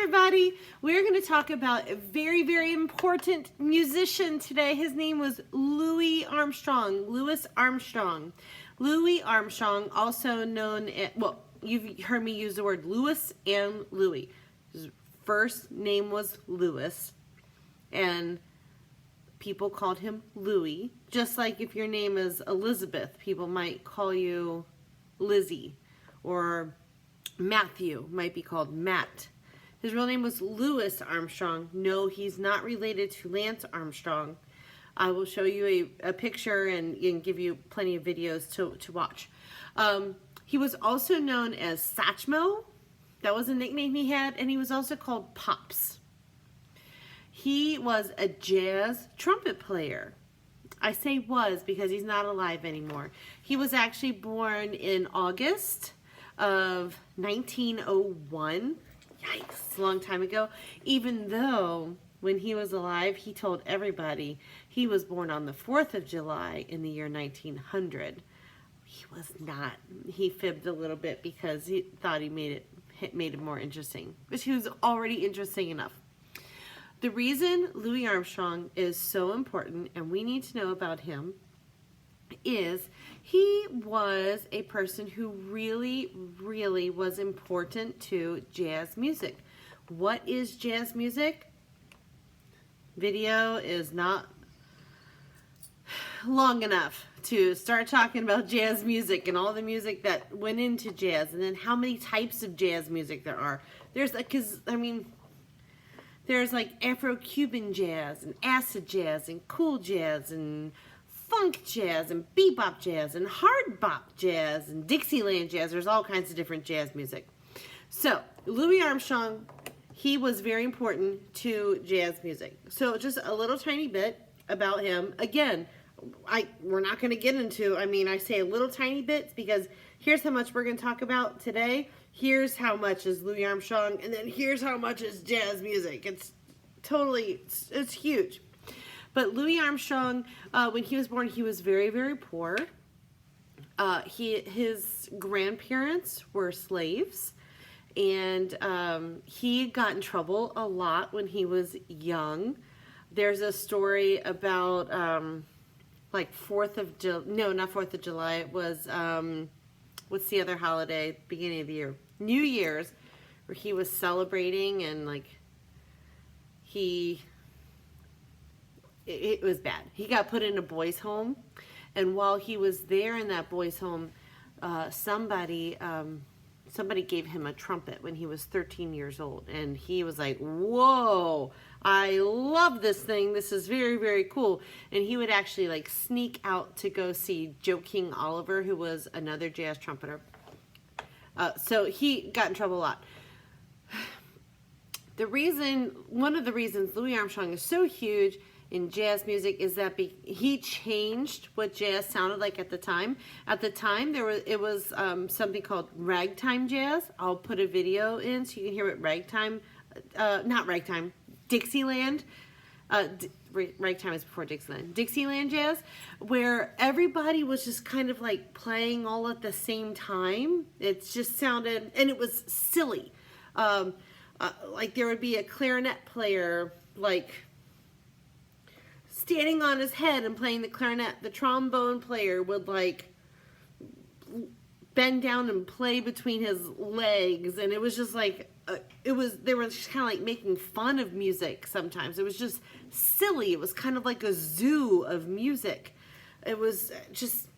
everybody. We're going to talk about a very, very important musician today. His name was Louis Armstrong. Louis Armstrong. Louis Armstrong, also known as, well, you've heard me use the word Louis and Louis. His first name was Louis, and people called him Louis. Just like if your name is Elizabeth, people might call you Lizzie, or Matthew might be called Matt. His real name was Louis Armstrong. No, he's not related to Lance Armstrong. I will show you a picture and give you plenty of videos to watch. He was also known as Satchmo. That was a nickname he had, and he was also called Pops. He was a jazz trumpet player. I say was because he's not alive anymore. He was actually born in August of 1901. Yikes, a long time ago. Even though when he was alive, he told everybody he was born on the 4th of July in the year 1900. He was not. He fibbed a little bit because he thought he made it more interesting, which he was already interesting enough. The reason Louis Armstrong is so important and we need to know about him is he was a person who really, really was important to jazz music. What is jazz music? Video is not long enough to start talking about jazz music and all the music that went into jazz, and then how many types of jazz music there are. There's like, there's like Afro-Cuban jazz and acid jazz and cool jazz and funk jazz and bebop jazz and hard bop jazz and Dixieland jazz. There's all kinds of different jazz music. So Louis Armstrong, he was very important to jazz music. So just a little tiny bit about him. Again, we're not going to get into, I say a little tiny bits because here's how much we're going to talk about today. Here's how much is Louis Armstrong, and then here's how much is jazz music. It's huge. But Louis Armstrong, when he was born, he was very, very poor. His grandparents were slaves, and he got in trouble a lot when he was young. There's a story about like 4th of July, no, not 4th of July, it was, what's the other holiday, beginning of the year? New Year's, where he was celebrating and like it was bad. He got put in a boys' home, and while he was there in that boys' home, somebody gave him a trumpet when he was 13 years old, and he was like, whoa, I love this thing. This is very, very cool. And he would actually like sneak out to go see Joe King Oliver, who was another jazz trumpeter. So he got in trouble a lot. One of the reasons Louis Armstrong is so huge in jazz music is that he changed what jazz sounded like at the time. At the time, it was something called ragtime jazz. I'll put a video in so you can hear what ragtime, not ragtime, Dixieland. Ragtime is before Dixieland. Dixieland jazz, where everybody was just kind of like playing all at the same time. It just sounded, and it was silly. Like there would be a clarinet player, like standing on his head and playing the clarinet. The trombone player would like bend down and play between his legs, and it was just like they were just kind of like making fun of music sometimes. It was just silly. It was kind of like a zoo of music. It was just,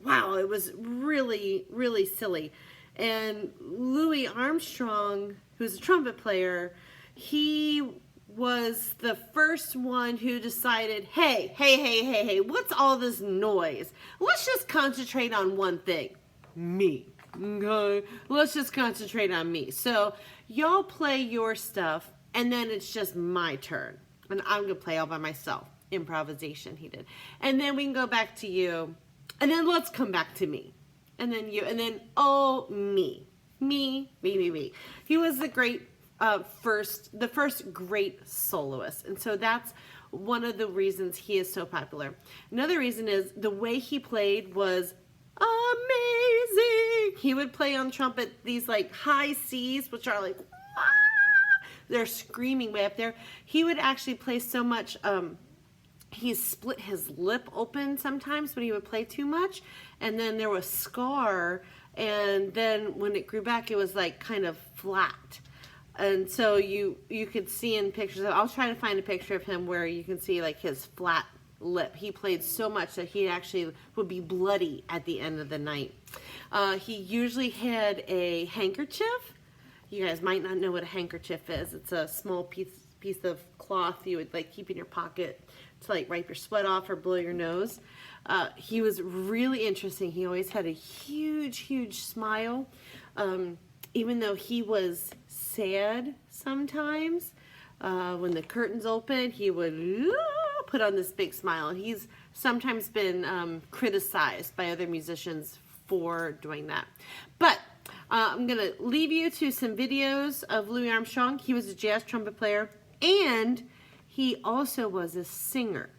wow, it was really, really silly. And Louis Armstrong, who's a trumpet player, he was the first one who decided, hey, what's all this noise? Let's just concentrate on one thing, me. Okay, let's just concentrate on me. So y'all play your stuff, and then it's just my turn, and I'm gonna play all by myself. Improvisation, he did. And then we can go back to you, and then let's come back to me, and then you, and then oh, me. He was the first great soloist, and so that's one of the reasons he is so popular. Another reason is the way he played was amazing. He would play on trumpet these like high C's, which are like, they're screaming way up there. He would actually play so much, he split his lip open sometimes when he would play too much, and then there was scar, and then when it grew back, it was like kind of flat. And so you could see in pictures, I'll try to find a picture of him where you can see like his flat lip. He played so much that he actually would be bloody at the end of the night. He usually had a handkerchief. You guys might not know what a handkerchief is. It's a small piece of cloth you would like keep in your pocket to like wipe your sweat off or blow your nose. He was really interesting. He always had a huge smile. Even though he was sad sometimes, when the curtains open, he would put on this big smile. He's sometimes been criticized by other musicians for doing that. But I'm going to leave you to some videos of Louis Armstrong. He was a jazz trumpet player, and he also was a singer.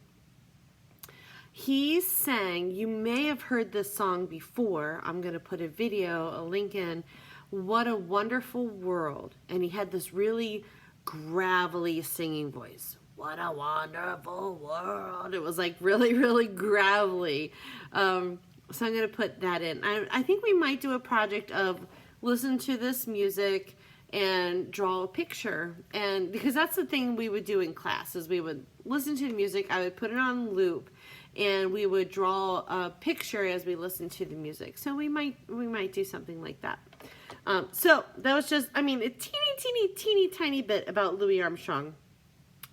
He sang, you may have heard this song before. I'm going to put a video, a link in, What a Wonderful World. And he had this really gravelly singing voice. What a wonderful world. It was like really gravelly. So I'm going to put that in. I think we might do a project of listen to this music and draw a picture. And because that's the thing we would do in class, is we would listen to the music, I would put it on loop, and we would draw a picture as we listen to the music. So we might do something like that. So that was just, I mean, a teeny tiny bit about Louis Armstrong,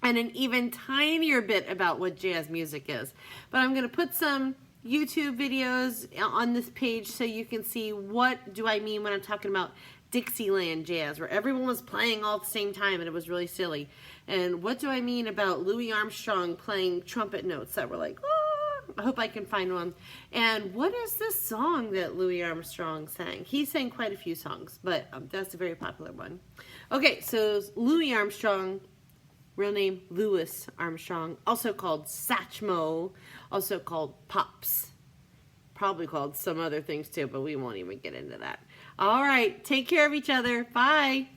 and an even tinier bit about what jazz music is. But I'm going to put some YouTube videos on this page so you can see what do I mean when I'm talking about Dixieland jazz, where everyone was playing all at the same time and it was really silly. And what do I mean about Louis Armstrong playing trumpet notes that were like, oh, I hope I can find one. And what is this song that Louis Armstrong sang? He sang quite a few songs, but that's a very popular one. Okay, so Louis Armstrong, real name Louis Armstrong, also called Satchmo, also called Pops. Probably called some other things too, but we won't even get into that. All right, take care of each other. Bye.